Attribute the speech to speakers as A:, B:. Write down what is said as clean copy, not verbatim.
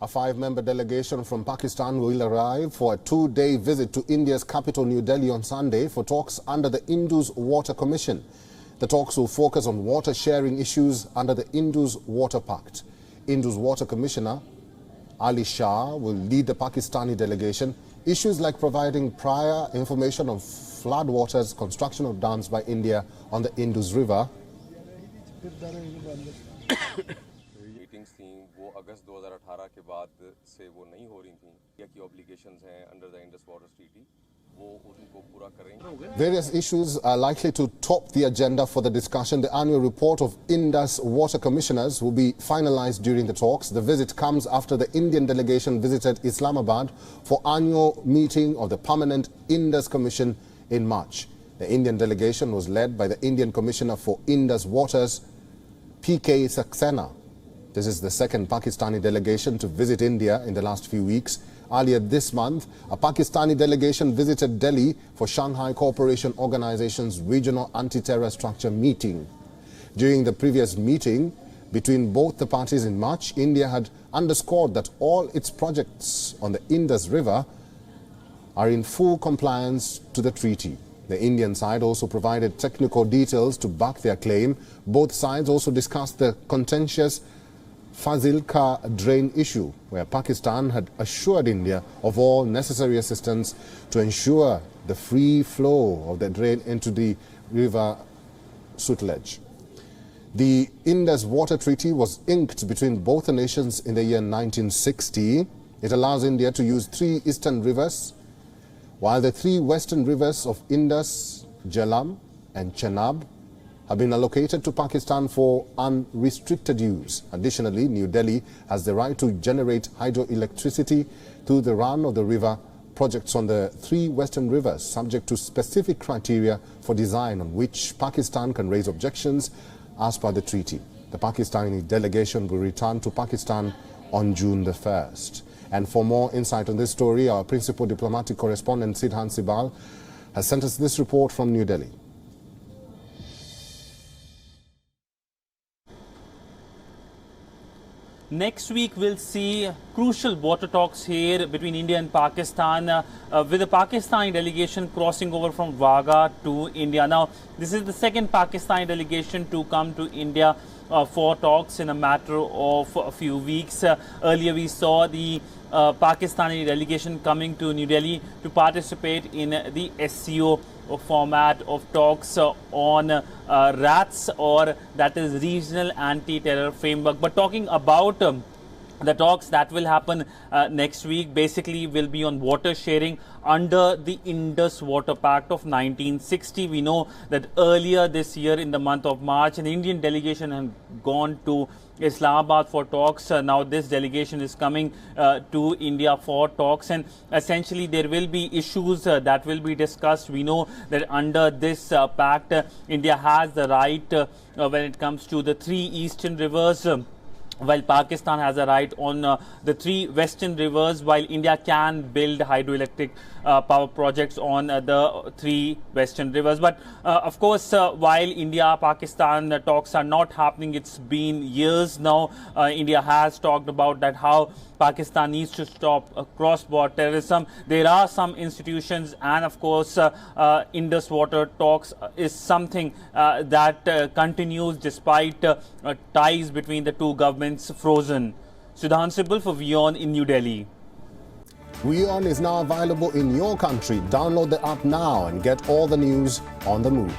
A: A 5-member delegation from Pakistan will arrive for a 2-day visit to India's capital, New Delhi, on Sunday for talks under the Indus Water Commission. The talks will focus on water sharing issues under the Indus Water Pact. Indus Water Commissioner Ali Shah will lead the Pakistani delegation. Issues like providing prior information on floodwaters, construction of dams by India on the Indus River.
B: Meetings थी वो अगस्त 2018 के बाद से वो नहीं हो रही थी या की ऑब्लिगेशंस हैं under the Indus water treaty वो उनको पूरा करेंगे.
A: Various issues are likely to top the agenda for the discussion. The annual report of Indus Water Commissioners will be finalized during the talks. The visit comes after the Indian delegation visited Islamabad for annual meeting of the Permanent Indus Commission in March. The Indian delegation was led by the Indian Commissioner for Indus Waters, PK Saxena. This is the second Pakistani delegation to visit India in the last few weeks. Earlier this month, a Pakistani delegation visited Delhi for Shanghai Cooperation Organization's regional anti-terror structure meeting. During the previous meeting between both the parties in March, India had underscored that all its projects on the Indus River are in full compliance to the treaty. The Indian side also provided technical details to back their claim. Both sides also discussed the contentious Fazilka drain issue, where Pakistan had assured India of all necessary assistance to ensure the free flow of the drain into the river Sutlej. The Indus Water Treaty was inked between both the nations in the year 1960. It allows India to use 3 eastern rivers, while the 3 western rivers of Indus, Jhelum and Chenab have been allocated to Pakistan for unrestricted use. Additionally, New Delhi has the right to generate hydroelectricity through the run of the river projects on the 3 western rivers, subject to specific criteria for design on which Pakistan can raise objections as per the treaty. The Pakistani delegation will return to Pakistan on June the 1st. And for more insight on this story, our principal diplomatic correspondent Sidhan Sibal has sent us this report from New Delhi.
C: Next week, we'll see crucial water talks here between India and Pakistan, with the Pakistani delegation crossing over from Wagah to India. Now, this is the second Pakistani delegation to come to India for talks in a matter of a few weeks. Earlier, we saw the Pakistani delegation coming to New Delhi to participate in the SCO format of talks on RATS, or that is Regional Anti-Terror Framework. But talking about the talks that will happen next week basically will be on water sharing under the Indus Water Pact of 1960. We know that earlier this year in the month of March, an Indian delegation had gone to Islamabad for talks. Now this delegation is coming to India for talks, and essentially there will be issues that will be discussed. We know that under this pact, India has the right when it comes to the 3 eastern rivers, while Pakistan has a right on the 3 western rivers, while India can build hydroelectric power projects on the 3 western rivers. But of course, while India-Pakistan talks are not happening, it's been years now. India has talked about that how Pakistan needs to stop cross-border terrorism. There are some institutions, and of course Indus Water talks is something that continues despite ties between the 2 governments frozen. Sidhan Sibal for WION in New Delhi.
A: WION is now available in your country. Download the app now and get all the news on the move.